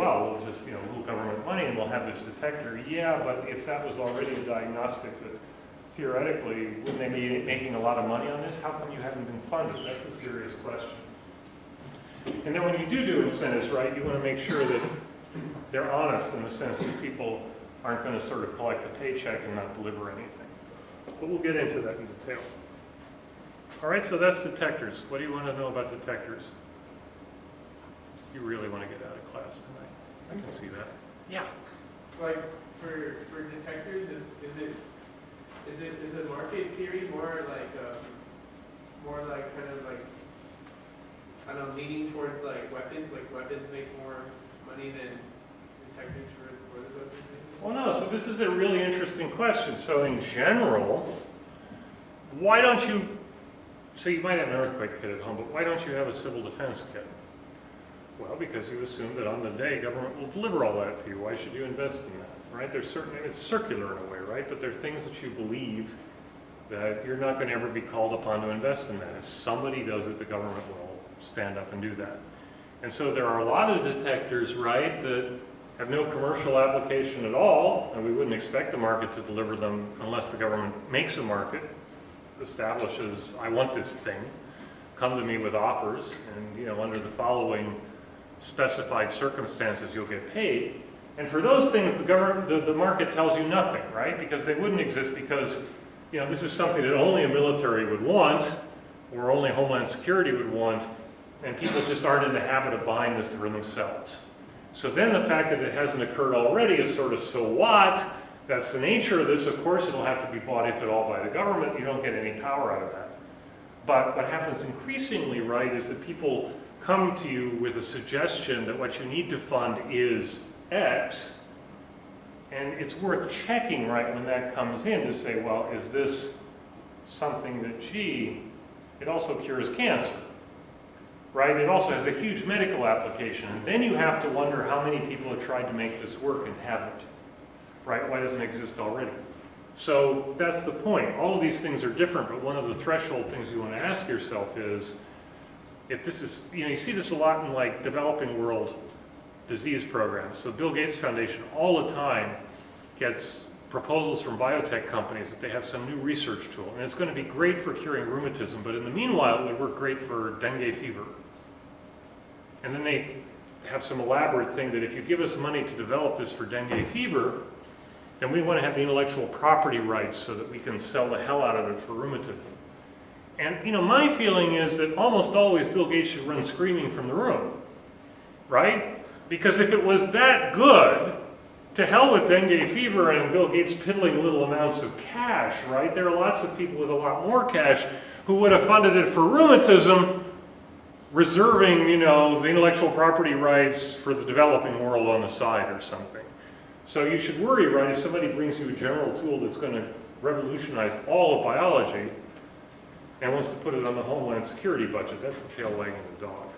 well, we'll just, a little government money and we'll have this detector. Yeah, but if that was already a diagnostic that theoretically, wouldn't they be making a lot of money on this? How come you haven't been funded? That's a serious question. And then when you do incentives, right, you want to make sure that they're honest in the sense that people aren't going to sort of collect a paycheck and not deliver anything. But we'll get into that in detail. All right, so that's detectors. What do you want to know about detectors? You really want to get out of class tonight. I can see that. Yeah. Like for detectors, is the market theory more like kind of like, I don't know, leaning towards like weapons make more money than detectors for those weapons? Well, no, so this is a really interesting question. So in general, why don't you, so you might have an earthquake kit at home, but why don't you have a civil defense kit? Well, because you assume that on the day government will deliver all that to you. Why should you invest in that, right? There's certainly, it's circular in a way, right? But there are things that you believe that you're not going to ever be called upon to invest in that. If somebody does it, the government will stand up and do that. And so there are a lot of detectors, right, that have no commercial application at all, and we wouldn't expect the market to deliver them unless the government makes a market, establishes, I want this thing, come to me with offers, and under the following specified circumstances you'll get paid. And for those things, the market tells you nothing, right? Because they wouldn't exist because this is something that only a military would want, or only Homeland Security would want, and people just aren't in the habit of buying this for themselves. So then the fact that it hasn't occurred already is sort of, so what? That's the nature of this. Of course it'll have to be bought, if at all, by the government. You don't get any power out of that. But what happens increasingly, right, is that people come to you with a suggestion that what you need to fund is X, and it's worth checking, right, when that comes in to say, well, is this something that, gee, it also cures cancer? Right? It also has a huge medical application. And then you have to wonder how many people have tried to make this work and haven't. Right? Why doesn't it exist already? So that's the point. All of these things are different, but one of the threshold things you want to ask yourself is, if this is, you see this a lot in like developing world disease programs. So Bill Gates Foundation all the time gets proposals from biotech companies that they have some new research tool. And it's going to be great for curing rheumatism, but in the meanwhile, it would work great for dengue fever. And then they have some elaborate thing that if you give us money to develop this for dengue fever, then we want to have the intellectual property rights so that we can sell the hell out of it for rheumatism. And my feeling is that almost always Bill Gates should run screaming from the room, right? Because if it was that good, to hell with dengue fever and Bill Gates piddling little amounts of cash, right? There are lots of people with a lot more cash who would have funded it for rheumatism, reserving, the intellectual property rights for the developing world on the side or something. So you should worry, right, if somebody brings you a general tool that's going to revolutionize all of biology and wants to put it on the Homeland Security budget, that's the tail wagging the dog.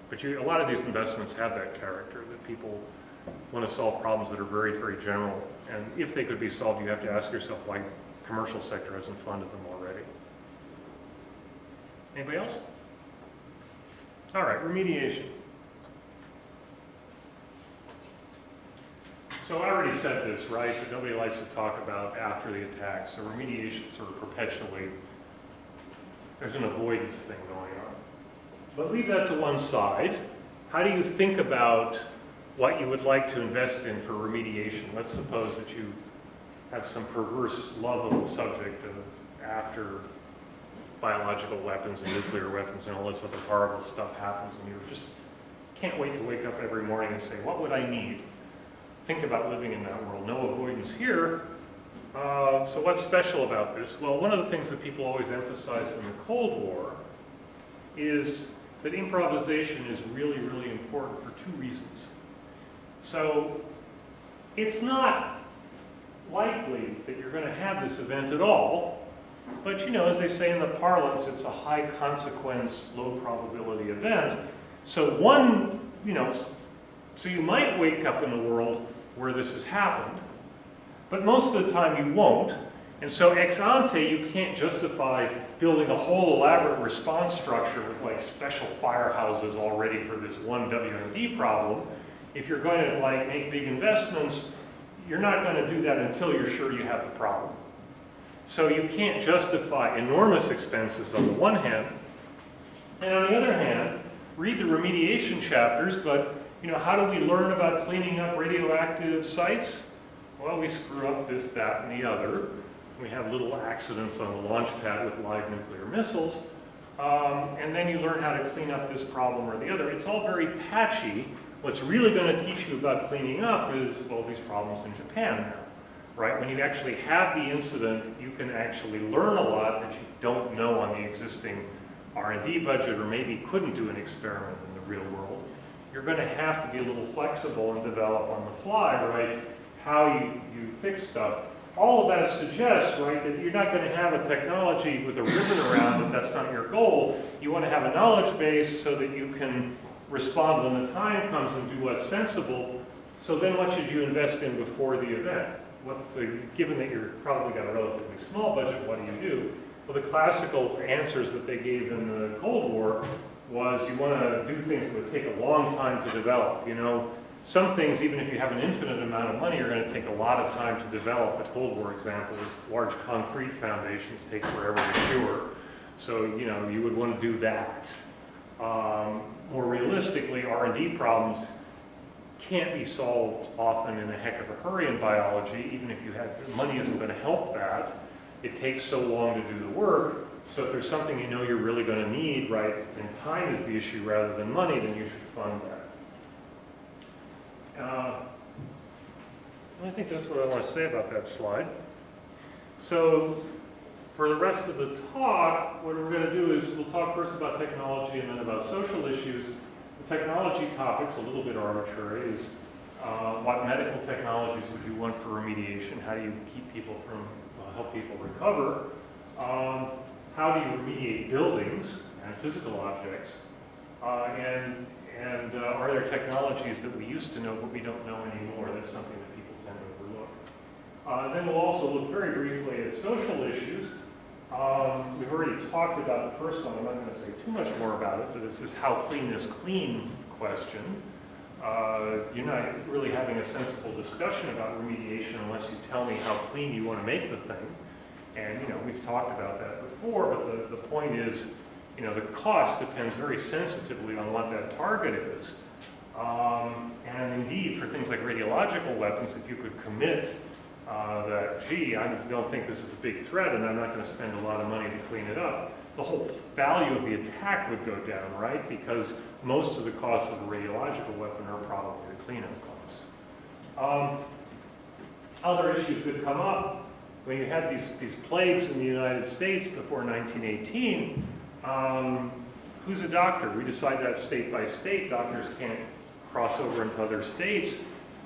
But a lot of these investments have that character, that people want to solve problems that are very, very general. And if they could be solved, you have to ask yourself why the commercial sector hasn't funded them already. Anybody else? All right, remediation. So I already said this, right, that nobody likes to talk about after the attack. So remediation sort of perpetually, there's an avoidance thing going on. But leave that to one side. How do you think about what you would like to invest in for remediation? Let's suppose that you have some perverse love of the subject of after biological weapons and nuclear weapons and all this other horrible stuff happens, and you just can't wait to wake up every morning and say, what would I need? Think about living in that world. No avoidance here. So what's special about this? Well, one of the things that people always emphasized in the Cold War is that improvisation is really, really important for two reasons. So it's not likely that you're going to have this event at all, but as they say in the parlance, it's a high consequence, low probability event. So so you might wake up in a world where this has happened, but most of the time you won't. And so ex ante, you can't justify building a whole elaborate response structure with like special firehouses already for this one WMD problem. if you're going to like make big investments, you're not going to do that until you're sure you have the problem. So you can't justify enormous expenses on the one hand, and on the other hand, read the remediation chapters, but how do we learn about cleaning up radioactive sites? Well, we screw up this, that, and the other. We have little accidents on the launch pad with live nuclear missiles. And then you learn how to clean up this problem or the other. It's all very patchy. What's really going to teach you about cleaning up is, well, these problems in Japan now, right? When you actually have the incident, you can actually learn a lot that you don't know on the existing R&D budget, or maybe couldn't do an experiment in the real world. You're going to have to be a little flexible and develop on the fly, right, how you fix stuff. All of that suggests, right, that you're not going to have a technology with a ribbon around it. That's not your goal. You want to have a knowledge base so that you can respond when the time comes and do what's sensible. So then what should you invest in before the event? Given that you've probably got a relatively small budget, what do? Well, the classical answers that they gave in the Cold War was you want to do things that would take a long time to develop. Some things, even if you have an infinite amount of money, are going to take a lot of time to develop. The Cold War example is large concrete foundations take forever to cure. So, you would want to do that. More realistically, R&D problems can't be solved often in a heck of a hurry in biology, even if money isn't going to help that. It takes so long to do the work. So if there's something you're really going to need, right, and time is the issue rather than money, then you should fund that. I think that's what I want to say about that slide. So for the rest of the talk, what we're going to do is we'll talk first about technology and then about social issues. The technology topic's a little bit arbitrary. Is what medical technologies would you want for remediation? How do you keep people from, help people recover? How do you remediate buildings and physical objects? And are there technologies that we used to know but we don't know anymore? That's something that people tend to overlook. Then we'll also look very briefly at social issues. We've already talked about the first one. I'm not going to say too much more about it, but it's this how clean is clean question. You're not really having a sensible discussion about remediation unless you tell me how clean you want to make the thing. And we've talked about that before, but the point is, the cost depends very sensitively on what that target is. And indeed, for things like radiological weapons, if you could commit that, gee, I don't think this is a big threat and I'm not going to spend a lot of money to clean it up, the whole value of the attack would go down, right? Because most of the costs of a radiological weapon are probably the cleanup costs. Other issues that come up, when you had these plagues in the United States before 1918, who's a doctor? We decide that state by state. Doctors can't cross over into other states.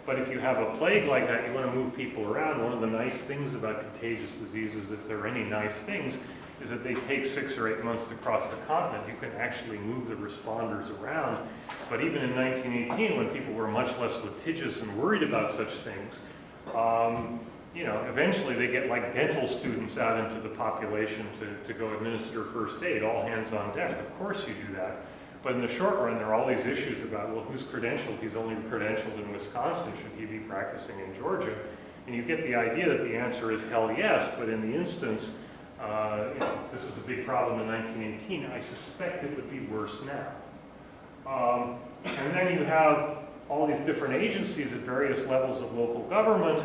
But if you have a plague like that, you want to move people around. One of the nice things about contagious diseases, if there are any nice things, is that they take 6 or 8 months to cross the continent. You can actually move the responders around. But even in 1918, when people were much less litigious and worried about such things, eventually they get like dental students out into the population to go administer first aid, all hands on deck. Of course you do that. But in the short run, there are all these issues about, well, who's credentialed? He's only credentialed in Wisconsin. Should he be practicing in Georgia? And you get the idea that the answer is hell yes, but in the instance, this was a big problem in 1918. I suspect it would be worse now. And then you have all these different agencies at various levels of local government,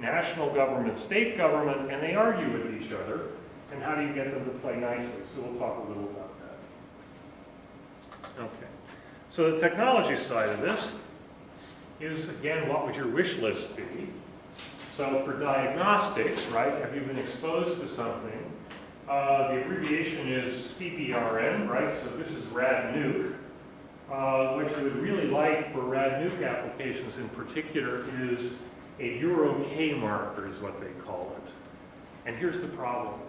national government, state government, and they argue with each other. And how do you get them to play nicely? So we'll talk a little about that. Okay. So the technology side of this is, again, what would your wish list be? So for diagnostics, right, have you been exposed to something? The abbreviation is CBRN, right? So this is rad-nuc. What you would really like for rad-nuc applications in particular is a Euro-K marker is what they call it. And here's the problem.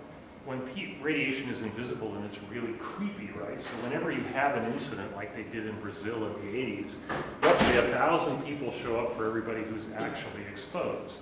When radiation is invisible and it's really creepy, right? So whenever you have an incident like they did in Brazil in the 80s, roughly 1,000 people show up for everybody who's actually exposed.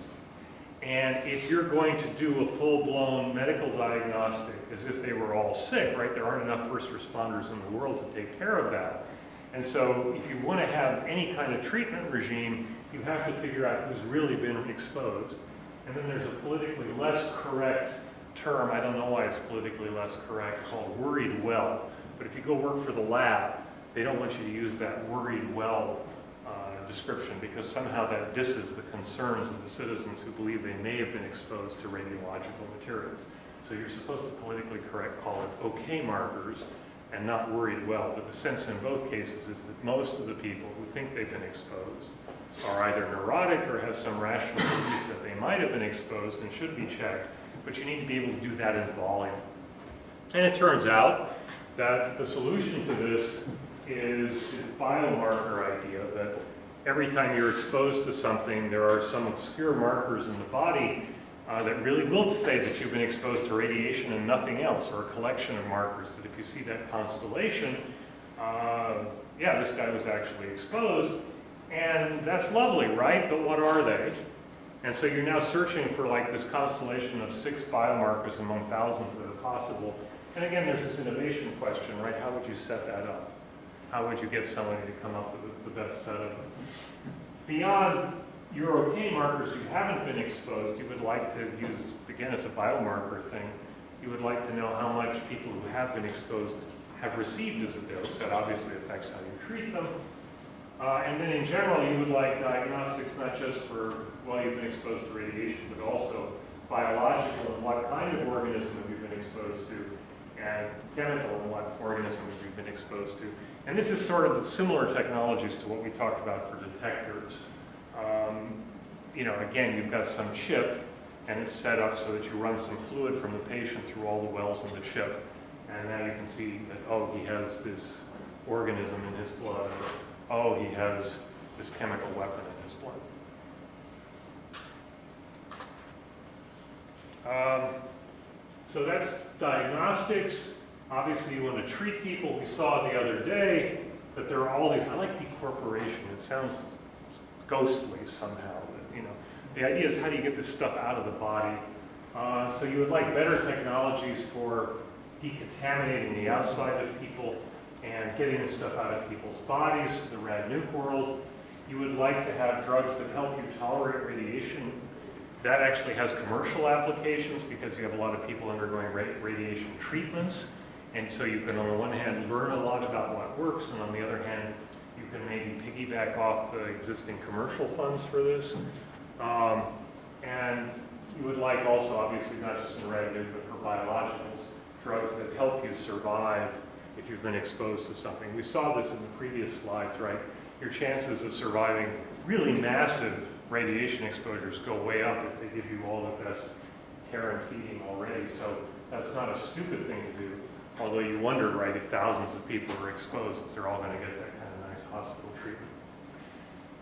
And if you're going to do a full-blown medical diagnostic as if they were all sick, right? There aren't enough first responders in the world to take care of that. And so if you want to have any kind of treatment regime, you have to figure out who's really been exposed. And then there's a politically less correct term, I don't know why it's politically less correct, called worried well. But if you go work for the lab, they don't want you to use that worried well description, because somehow that disses the concerns of the citizens who believe they may have been exposed to radiological materials. So you're supposed to politically correct call it okay markers and not worried well. But the sense in both cases is that most of the people who think they've been exposed are either neurotic or have some rational belief that they might have been exposed and should be checked, but you need to be able to do that in volume. And it turns out that the solution to this is this biomarker idea that every time you're exposed to something, there are some obscure markers in the body that really will say that you've been exposed to radiation and nothing else, or a collection of markers that if you see that constellation, yeah, this guy was actually exposed. And that's lovely, right? But what are they? And so you're now searching for like this constellation of 6 biomarkers among thousands that are possible. And again, there's this innovation question, right? How would you set that up? How would you get somebody to come up with the best set of them? Beyond your okay markers you haven't been exposed, you would like to use, again, it's a biomarker thing, you would like to know how much people who have been exposed have received as a dose. That obviously affects how you treat them. And then in general, you would like diagnostics not just for, well, you've been exposed to radiation, but also biological and what kind of organism have you been exposed to, and chemical and what organism have you been exposed to. And this is sort of similar technologies to what we talked about for detectors. You know, again, you've got some chip, and it's set up so that you run some fluid from the patient through all the wells in the chip. And now you can see that, oh, he has this organism in his blood, or, oh, he has this chemical weapon in his blood. So that's diagnostics. Obviously, you want to treat people. We saw the other day that there are all these, I like decorporation. It sounds ghostly somehow. But, you know, the idea is how do you get this stuff out of the body? So you would like better technologies for decontaminating the outside of people and getting this stuff out of people's bodies, the rad nuke world. You would like to have drugs that help you tolerate radiation. That actually has commercial applications because you have a lot of people undergoing radiation treatments. And so you can, on the one hand, learn a lot about what works, and on the other hand, you can maybe piggyback off the existing commercial funds for this. And you would like also, obviously, not just in rad nuke, but for biologicals, drugs that help you survive if you've been exposed to something. We saw this in the previous slides, right? Your chances of surviving really massive radiation exposures go way up if they give you all the best care and feeding already. So that's not a stupid thing to do. Although you wonder, right, if thousands of people are exposed, if they're all going to get that kind of nice hospital treatment.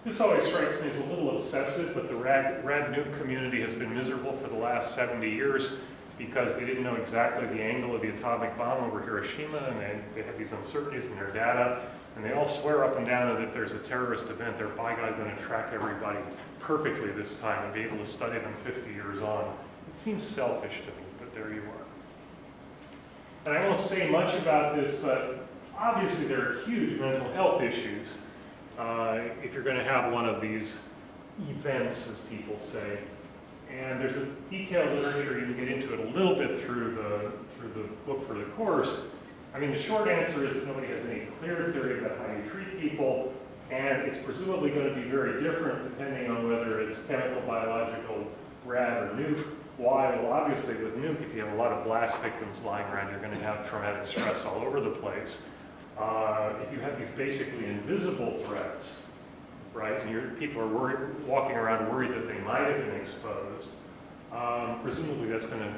This always strikes me as a little obsessive, but the rad nuke community has been miserable for the last 70 years because they didn't know exactly the angle of the atomic bomb over Hiroshima, and they had these uncertainties in their data, and they all swear up and down that if there's a terrorist event, they're by God going to track everybody perfectly this time and be able to study them 50 years on. It seems selfish to me, but there you are. And I won't say much about this, but obviously there are huge mental health issues if you're going to have one of these events, as people say. And there's a detailed literature, you can get into it a little bit through the book for the course. I mean, the short answer is that nobody has any clear theory about how you treat people, and it's presumably going to be very different depending on whether it's chemical, biological, rad, or nuke. Why? Well, obviously with nuke, if you have a lot of blast victims lying around, you're going to have traumatic stress all over the place. If you have these basically invisible threats, right, and people are walking around worried that they might have been exposed, presumably that's going to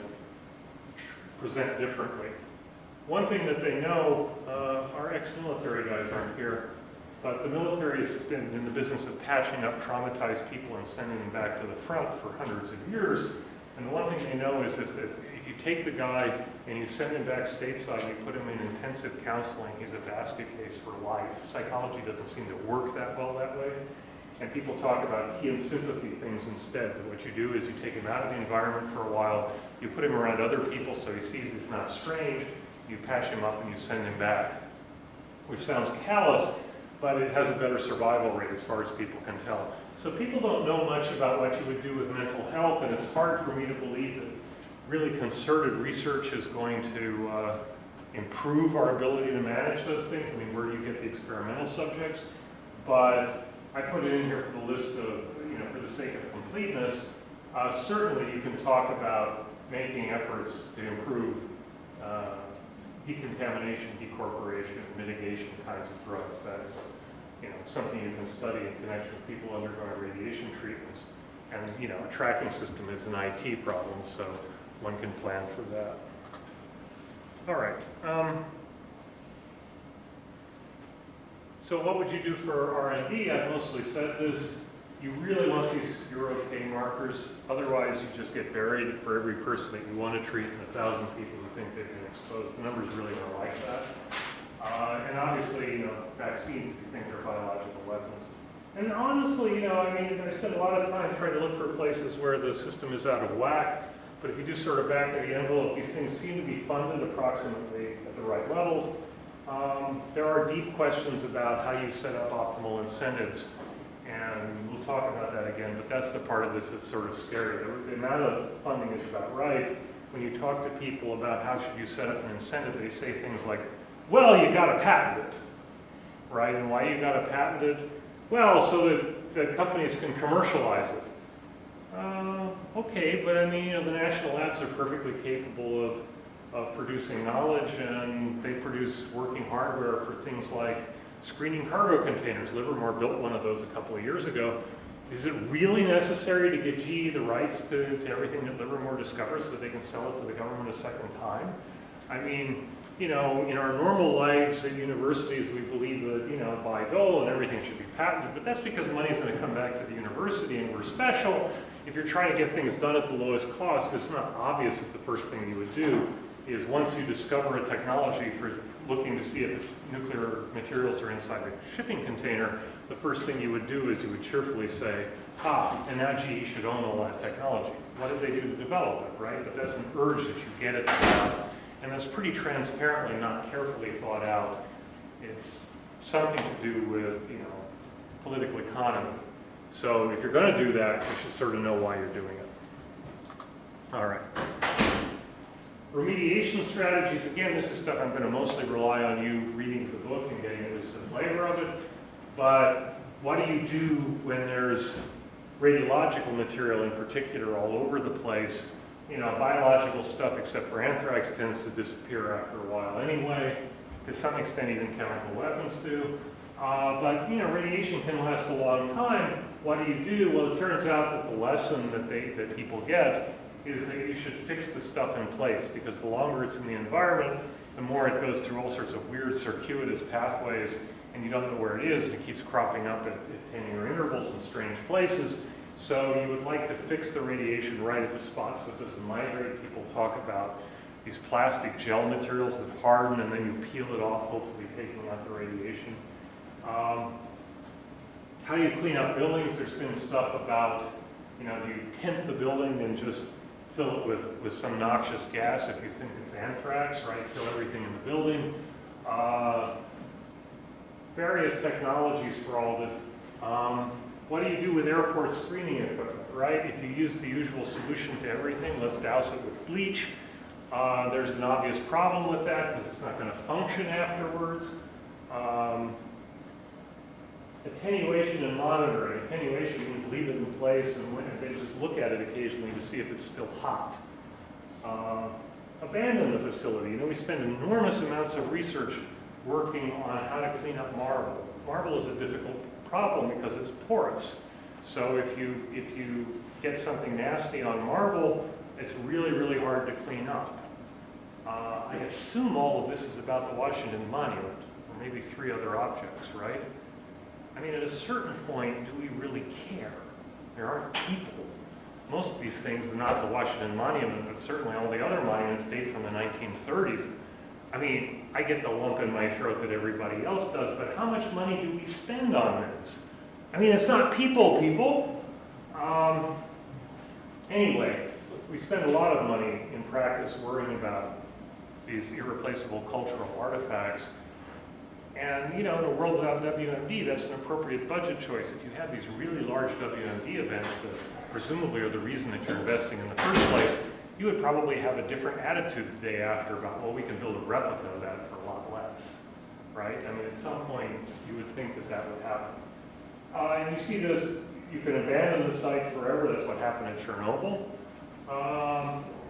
present differently. One thing that they know, our ex-military guys aren't here, but the military has been in the business of patching up traumatized people and sending them back to the front for hundreds of years. And the one thing they know is that if you take the guy and you send him back stateside and you put him in intensive counseling, he's a basket case for life. Psychology doesn't seem to work that well that way. And people talk about key and sympathy things instead. But what you do is you take him out of the environment for a while, you put him around other people so he sees he's not strange, you patch him up and you send him back. Which sounds callous, but it has a better survival rate as far as people can tell. So people don't know much about what you would do with mental health, and it's hard for me to believe that really concerted research is going to improve our ability to manage those things. I mean, where do you get the experimental subjects? But I put it in here for the list of, for the sake of completeness. Certainly you can talk about making efforts to improve decontamination, decorporation, mitigation kinds of drugs. That's something you can study in connection with people undergoing radiation treatments. And a tracking system is an IT problem, so one can plan for that. All right. So what would you do for R&D? I've mostly said this. You really want these Euro-K markers. Otherwise, you just get buried for every person that you want to treat and 1,000 people who think they've been exposed. The numbers really are like that. And obviously, vaccines, if you think they're biological weapons. And honestly, I spend a lot of time trying to look for places where the system is out of whack. But if you do sort of back of the envelope, these things seem to be funded approximately at the right levels. There are deep questions about how you set up optimal incentives. And we'll talk about that again, but that's the part of this that's sort of scary. The amount of funding is about right. When you talk to people about how should you set up an incentive, they say things like, well, you got to patent it, right? And why you got to patent it? Well, so that the companies can commercialize it. Okay, but the national labs are perfectly capable of producing knowledge, and they produce working hardware for things like screening cargo containers. Livermore built one of those a couple of years ago. Is it really necessary to get GE the rights to everything that Livermore discovers so they can sell it to the government a second time? In our normal lives at universities, we believe that, by goal and everything should be patented, but that's because money's going to come back to the university and we're special. If you're trying to get things done at the lowest cost, it's not obvious that the first thing you would do is once you discover a technology for looking to see if nuclear materials are inside a shipping container, the first thing you would do is you would cheerfully say, and now GE should own all that technology. What did they do to develop it, right? But that's an urge that you get it now. And that's pretty transparently not carefully thought out. It's something to do with, political economy. So if you're going to do that, you should sort of know why you're doing it. All right. Remediation strategies, again, this is stuff I'm going to mostly rely on you reading the book and getting at least a flavor of it. But what do you do when there's radiological material in particular all over the place? Biological stuff, except for anthrax, tends to disappear after a while anyway. To some extent, even chemical weapons do. But radiation can last a long time. What do you do? Well, it turns out that the lesson that people get is that you should fix the stuff in place, because the longer it's in the environment, the more it goes through all sorts of weird circuitous pathways, and you don't know where it is, and it keeps cropping up at 10-year intervals in strange places. So you would like to fix the radiation right at the spot so it doesn't migrate. People talk about these plastic gel materials that harden and then you peel it off, hopefully taking out the radiation. How do you clean up buildings? There's been stuff about, do you tint the building and just fill it with some noxious gas if you think it's anthrax, right? Kill everything in the building. Various technologies for all this. What do you do with airport screening equipment, right? If you use the usual solution to everything, let's douse it with bleach. There's an obvious problem with that because it's not going to function afterwards. Attenuation and monitoring. Attenuation means leave it in place and then just look at it occasionally to see if it's still hot. Abandon the facility. We spend enormous amounts of research working on how to clean up marble. Marble is a difficult problem because it's porous. So if you get something nasty on marble, it's really, really hard to clean up. I assume all of this is about the Washington Monument, or maybe 3 other objects, right? At a certain point, do we really care? There aren't people. Most of these things, not the Washington Monument, but certainly all the other monuments date from the 1930s. I get the lump in my throat that everybody else does, but how much money do we spend on this? It's not people. Anyway, we spend a lot of money in practice worrying about these irreplaceable cultural artifacts. And in a world without WMD, that's an appropriate budget choice. If you have these really large WMD events that presumably are the reason that you're investing in the first place, you would probably have a different attitude the day after about, well, we can build a replica of that for a lot less, right? I mean, at some point, you would think that that would happen. And you see this, you can abandon the site forever. That's what happened in Chernobyl.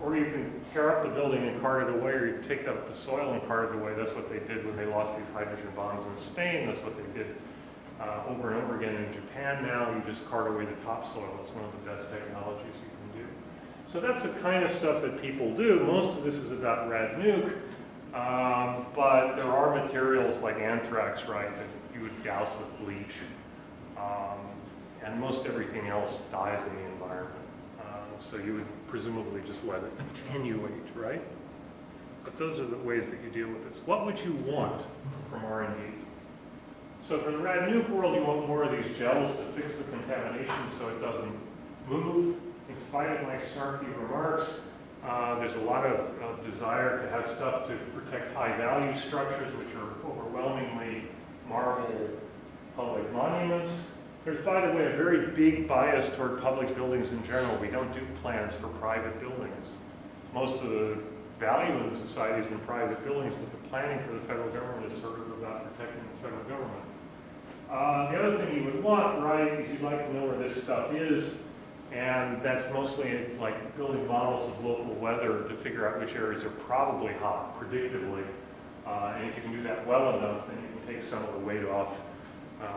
Or you can tear up the building and cart it away, or you take up the soil and cart it away. That's what they did when they lost these hydrogen bombs in Spain. That's what they did over and over again in Japan now. You just cart away the topsoil. It's one of the best technologies you can do. So that's the kind of stuff that people do. Most of this is about rad nuke, but there are materials like anthrax, right, that you would douse with bleach. And most everything else dies in the environment. So you would presumably just let it attenuate, right? But those are the ways that you deal with this. What would you want from R&D? So for the rad nuke world, you want more of these gels to fix the contamination so it doesn't move. In spite of my snarky remarks, there's a lot of desire to have stuff to protect high-value structures, which are overwhelmingly marble public monuments. There's, by the way, a very big bias toward public buildings in general. We don't do plans for private buildings. Most of the value in the society is in private buildings, but the planning for the federal government is sort of about protecting the federal government. The other thing you would want, right, is you'd like to know where this stuff is, and that's mostly like building models of local weather to figure out which areas are probably hot, predictably. And if you can do that well enough, then you can take some of the weight off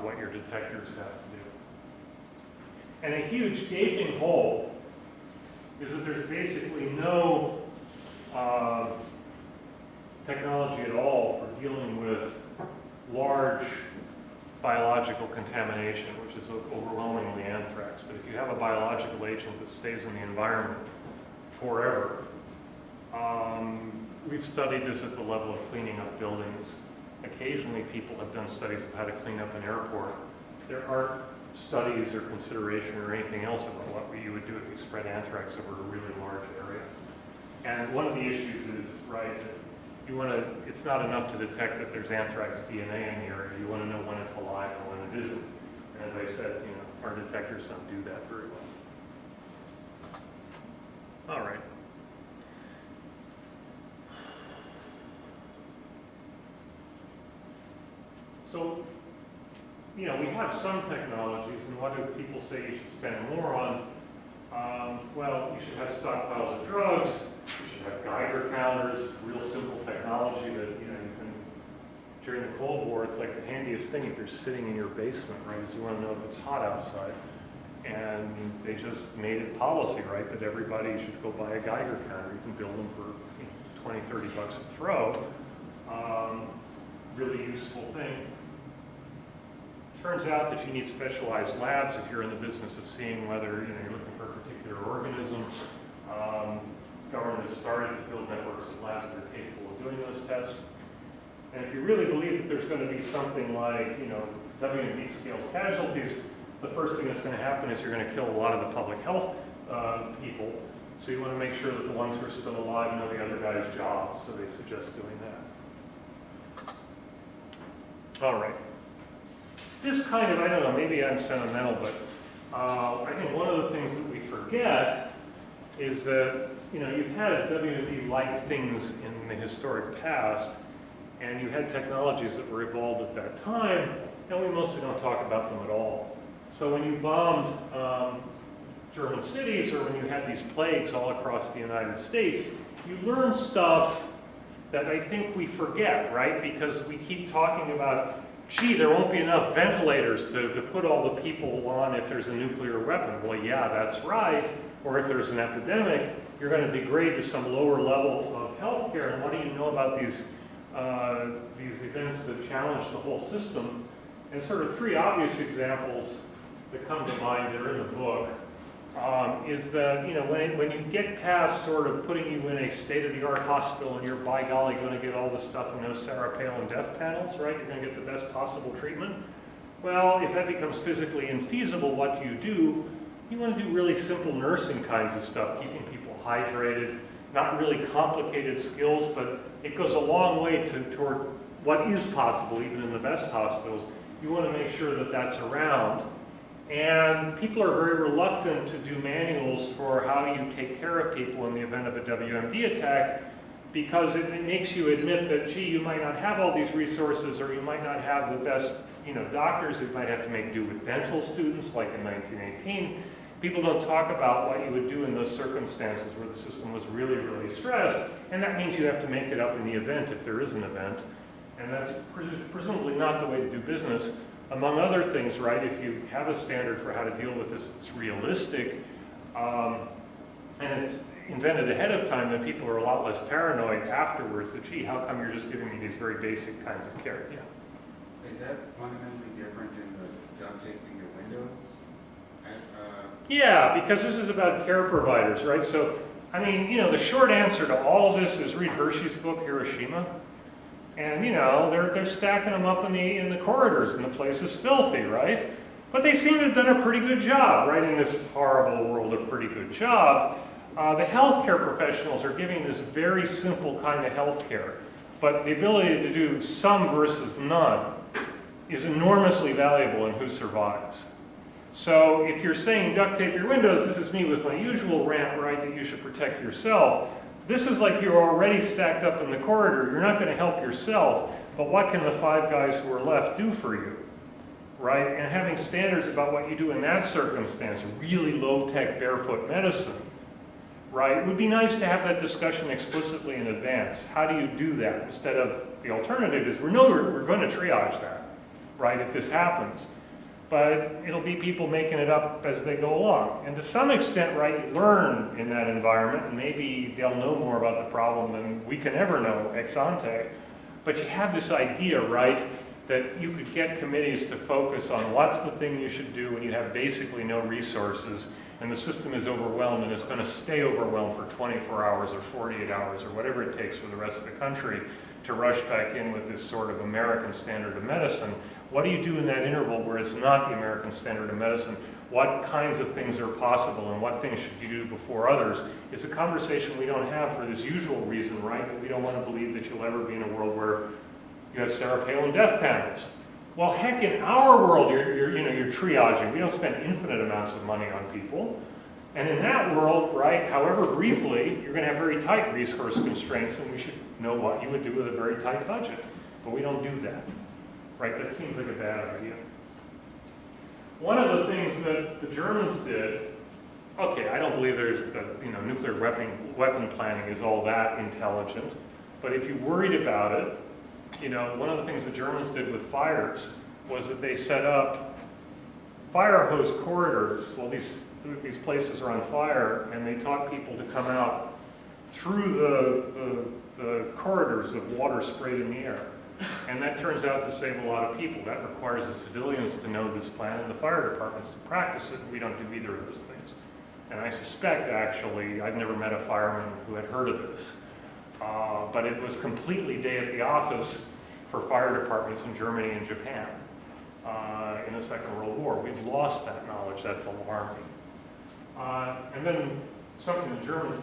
what your detectors have to do. And a huge gaping hole is that there's basically no technology at all for dealing with large biological contamination, which is overwhelmingly anthrax. But if you have a biological agent that stays in the environment forever, we've studied this at the level of cleaning up buildings. Occasionally people have done studies of how to clean up an airport. There aren't studies or consideration or anything else about what you would do if you spread anthrax over a really large area. And one of the issues is, right, that you want to, it's not enough to detect that there's anthrax DNA in the area. You want to know when it's alive and when it isn't. And as I said, our detectors don't do that very well. All right. So, we have some technologies, and what do people say you should spend more on? Well, you should have stockpiles of drugs, you should have Geiger counters, real simple technology that, you can, during the Cold War, it's like the handiest thing if you're sitting in your basement, right, is you want to know if it's hot outside. And they just made it policy, right, that everybody should go buy a Geiger counter. You can build them for 20, 30 bucks a throw. Really useful thing. Turns out that you need specialized labs if you're in the business of seeing whether you're looking for a particular organism. Government has started to build networks of labs that are capable of doing those tests. And if you really believe that there's going to be something like WMD scale casualties, the first thing that's going to happen is you're going to kill a lot of the public health people. So you want to make sure that the ones who are still alive know the other guy's job. So they suggest doing that. All right. This kind of, I don't know, maybe I'm sentimental, but I think one of the things that we forget is that, you've had WMD-like things in the historic past, and you had technologies that were evolved at that time, and we mostly don't talk about them at all. So when you bombed German cities, or when you had these plagues all across the United States, you learned stuff that I think we forget, right? Because we keep talking about, gee, there won't be enough ventilators to put all the people on if there's a nuclear weapon. Well, yeah, that's right. Or if there's an epidemic, you're going to degrade to some lower level of healthcare. And what do you know about these events that challenge the whole system? And sort of three obvious examples that come to mind that are in the book is that, when you get past sort of putting you in a state-of-the-art hospital and you're, by golly, going to get all the stuff and no Sarah Palin death panels, right? You're going to get the best possible treatment. Well, if that becomes physically infeasible, what do? You want to do really simple nursing kinds of stuff, keeping people hydrated, not really complicated skills, but it goes a long way toward what is possible, even in the best hospitals, you want to make sure that that's around. And people are very reluctant to do manuals for how you take care of people in the event of a WMD attack, because it makes you admit that, gee, you might not have all these resources, or you might not have the best, doctors. You might have to make do with dental students, like in 1918. People don't talk about what you would do in those circumstances where the system was really, really stressed, and that means you have to make it up in the event if there is an event. And that's presumably not the way to do business. Among other things, right, if you have a standard for how to deal with this that's realistic, and it's invented ahead of time, then people are a lot less paranoid afterwards that, gee, how come you're just giving me these very basic kinds of care? Yeah. Is that fundamentally different than the duct taping your windows? Yeah, because this is about care providers, right? So, I mean, the short answer to all of this is read Hershey's book, Hiroshima. And, they're stacking them up in the corridors, and the place is filthy, right? But they seem to have done a pretty good job, right, in this horrible world of pretty good job. The healthcare professionals are giving this very simple kind of healthcare, but the ability to do some versus none is enormously valuable in who survives. So if you're saying duct tape your windows, this is me with my usual rant, right, that you should protect yourself. This is like you're already stacked up in the corridor. You're not going to help yourself, but what can the 5 guys who are left do for you, right? And having standards about what you do in that circumstance, really low-tech barefoot medicine, right? It would be nice to have that discussion explicitly in advance. How do you do that? Instead of the alternative is, we're going to triage that, right, if this happens. But it'll be people making it up as they go along. And to some extent, right, you learn in that environment, and maybe they'll know more about the problem than we can ever know ex ante. But you have this idea, right, that you could get committees to focus on what's the thing you should do when you have basically no resources, and the system is overwhelmed, and it's going to stay overwhelmed for 24 hours or 48 hours or whatever it takes for the rest of the country to rush back in with this sort of American standard of medicine. What do you do in that interval where it's not the American standard of medicine? What kinds of things are possible, and what things should you do before others? It's a conversation we don't have for this usual reason, right? That we don't want to believe that you'll ever be in a world where you have Sarah Palin death panels. Well, heck, in our world, you're triaging. We don't spend infinite amounts of money on people. And in that world, right, however briefly, you're going to have very tight resource constraints, and we should know what you would do with a very tight budget. But we don't do that. Right, that seems like a bad idea. One of the things that the Germans did, okay, I don't believe there's the nuclear weapon planning is all that intelligent, but if you worried about it, one of the things the Germans did with fires was that they set up fire hose corridors while these places are on fire, and they taught people to come out through the corridors of water sprayed in the air. And that turns out to save a lot of people. That requires the civilians to know this plan and the fire departments to practice it. We don't do either of those things. And I suspect, actually, I've never met a fireman who had heard of this. But it was completely day at the office for fire departments in Germany and Japan in the Second World War. We've lost that knowledge. That's alarming. And then something the Germans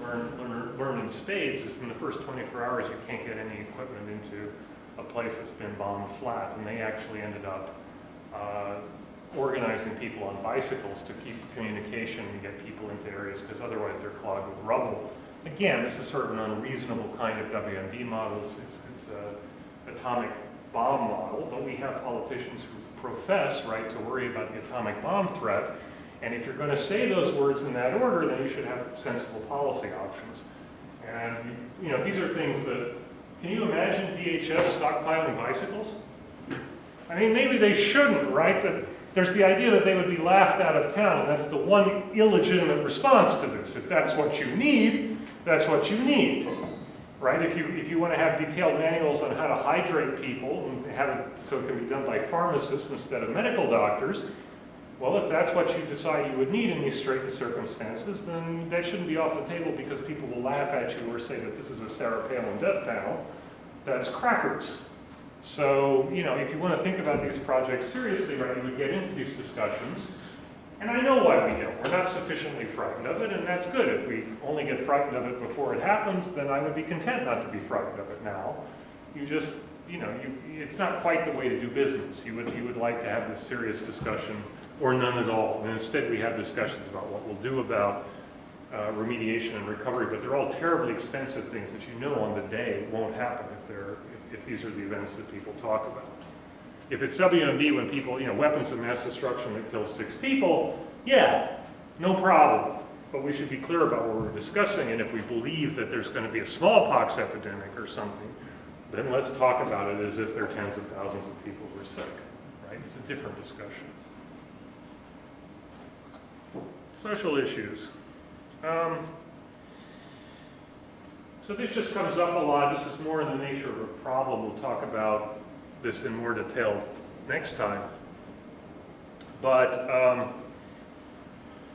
learned in spades is in the first 24 hours you can't get any equipment into a place that's been bombed flat, and they actually ended up organizing people on bicycles to keep communication and get people into areas, because otherwise they're clogged with rubble. Again, this is sort of an unreasonable kind of WMD model. It's an atomic bomb model, but we have politicians who profess, right, to worry about the atomic bomb threat, and if you're going to say those words in that order, then you should have sensible policy options. And, these are things that, can you imagine DHS stockpiling bicycles? I mean, maybe they shouldn't, right? But there's the idea that they would be laughed out of town, and that's the one illegitimate response to this. If that's what you need, that's what you need, right? If you want to have detailed manuals on how to hydrate people and have it so it can be done by pharmacists instead of medical doctors, well, if that's what you decide you would need in these straitened circumstances, then that shouldn't be off the table, because people will laugh at you or say that this is a Sarah Palin death panel. That's crackers. So, if you want to think about these projects seriously, right, you would get into these discussions. And I know why we don't. We're not sufficiently frightened of it, and that's good. If we only get frightened of it before it happens, then I would be content not to be frightened of it now. You just, it's not quite the way to do business. You would like to have this serious discussion, or none at all. And instead we have discussions about what we'll do about remediation and recovery, but they're all terribly expensive things that you know on the day won't happen if these are the events that people talk about. If it's WMD when people, weapons of mass destruction that kills 6 people, yeah, no problem. But we should be clear about what we're discussing, and if we believe that there's going to be a smallpox epidemic or something, then let's talk about it as if there are tens of thousands of people who are sick, right? It's a different discussion. Social issues. So this just comes up a lot. This is more in the nature of a problem. We'll talk about this in more detail next time. But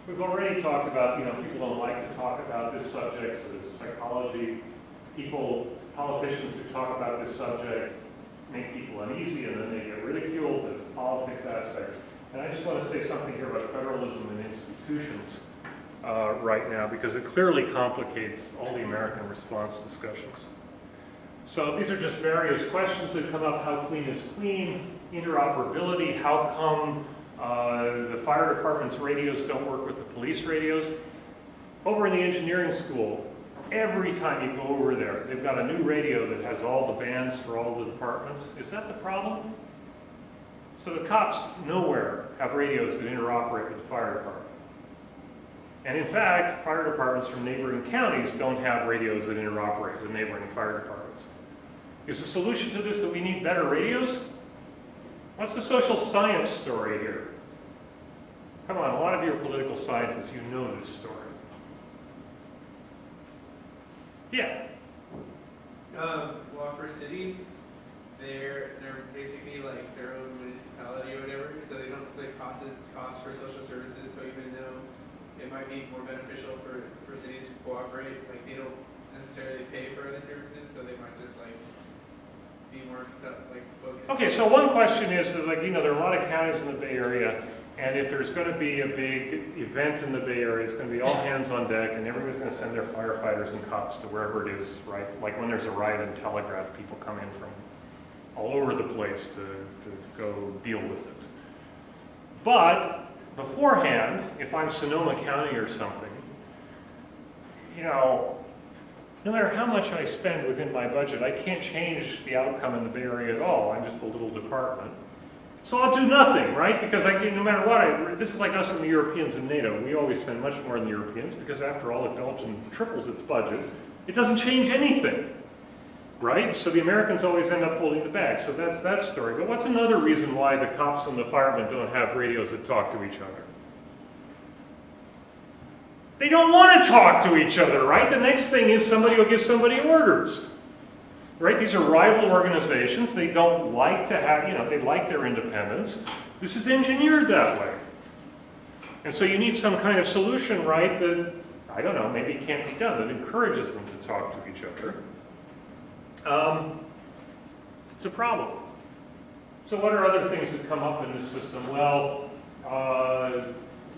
we've already talked about, people don't like to talk about this subject, so there's psychology. Politicians who talk about this subject make people uneasy, and then they get ridiculed. There's a politics aspect. And I just want to say something here about federalism and institutions right now, because it clearly complicates all the American response discussions. So these are just various questions that come up. How clean is clean? Interoperability. How come the fire department's radios don't work with the police radios? Over in the engineering school, every time you go over there, they've got a new radio that has all the bands for all the departments. Is that the problem? So the cops nowhere have radios that interoperate with the fire department. And in fact, fire departments from neighboring counties don't have radios that interoperate with neighboring fire departments. Is the solution to this that we need better radios? What's the social science story here? Come on, a lot of you are political scientists, you know this story. Yeah. Well, for cities, they're basically like their own municipality or whatever, so they don't split costs for social services. So even though it might be more beneficial for cities to cooperate, like they don't necessarily pay for other services, so they might just like be more focused. Okay, so one question is that, there are a lot of counties in the Bay Area, and if there's going to be a big event in the Bay Area, it's going to be all hands on deck, and everybody's going to send their firefighters and cops to wherever it is, right? Like when there's a riot in Telegraph, people come in from all over the place to go deal with it. But beforehand, if I'm Sonoma County or something, no matter how much I spend within my budget, I can't change the outcome in the Bay Area at all. I'm just a little department. So I'll do nothing, right? Because no matter what, this is like us and the Europeans in NATO. We always spend much more than the Europeans because after all, if Belgium triples its budget, it doesn't change anything, right? So the Americans always end up holding the bag. So that's that story. But what's another reason why the cops and the firemen don't have radios that talk to each other? They don't want to talk to each other, right? The next thing is somebody will give somebody orders, right? These are rival organizations. They don't like to have, they like their independence. This is engineered that way. And so you need some kind of solution, right, that, I don't know, maybe can't be done, that encourages them to talk to each other. It's a problem. So what are other things that come up in this system? Well,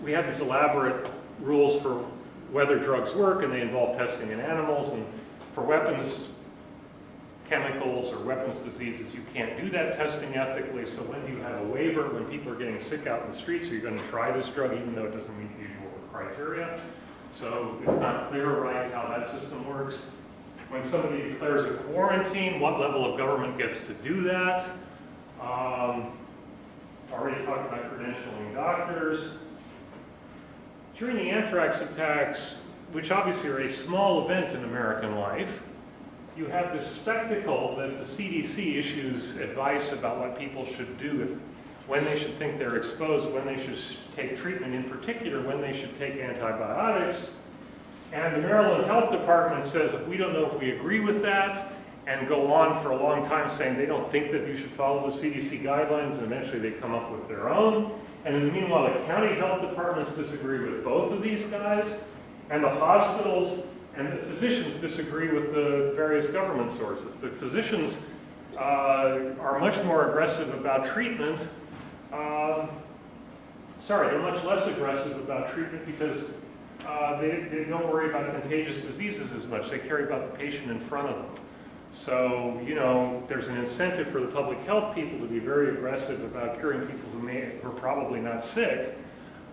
we have these elaborate rules for whether drugs work, and they involve testing in animals, and for weapons, chemicals, or weapons diseases, you can't do that testing ethically, so when you have a waiver, when people are getting sick out in the streets, are you going to try this drug even though it doesn't meet the usual criteria? So it's not clear, right, how that system works. When somebody declares a quarantine, what level of government gets to do that? Already talked about credentialing doctors. During the anthrax attacks, which obviously are a small event in American life, you have this spectacle that the CDC issues advice about what people should do, when they should think they're exposed, when they should take treatment, in particular when they should take antibiotics. And the Maryland Health Department says, we don't know if we agree with that, and go on for a long time saying they don't think that you should follow the CDC guidelines, and eventually they come up with their own. And in the meanwhile, the county health departments disagree with both of these guys, and the hospitals and the physicians disagree with the various government sources. The physicians are much more aggressive about treatment. They're much less aggressive about treatment because they don't worry about contagious diseases as much. They care about the patient in front of them. So, you know, there's an incentive for the public health people to be very aggressive about curing people who are probably not sick,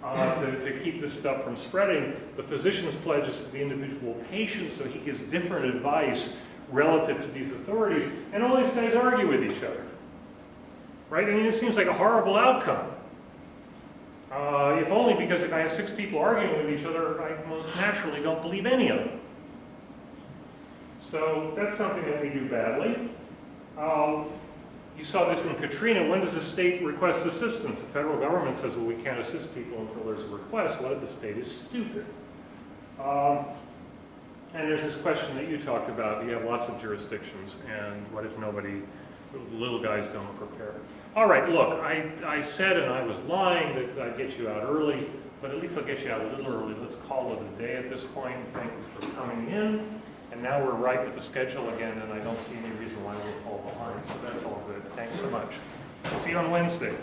to keep this stuff from spreading. The physician's pledge is to the individual patient, so he gives different advice relative to these authorities, and all these guys argue with each other. Right? I mean, it seems like a horrible outcome. If only because if I have 6 people arguing with each other, I most naturally don't believe any of them. So that's something that we do badly. You saw this in Katrina. When does the state request assistance? The federal government says, well, we can't assist people until there's a request. What if the state is stupid? And there's this question that you talked about. You have lots of jurisdictions, and what if nobody, the little guys don't prepare? All right, look, I said, and I was lying, that I'd get you out early, but at least I'll get you out a little early. Let's call it a day at this point. Thank you for coming in. And now we're right with the schedule again, and I don't see any reason why we'll fall behind, so that's all good. Thanks so much. See you on Wednesday.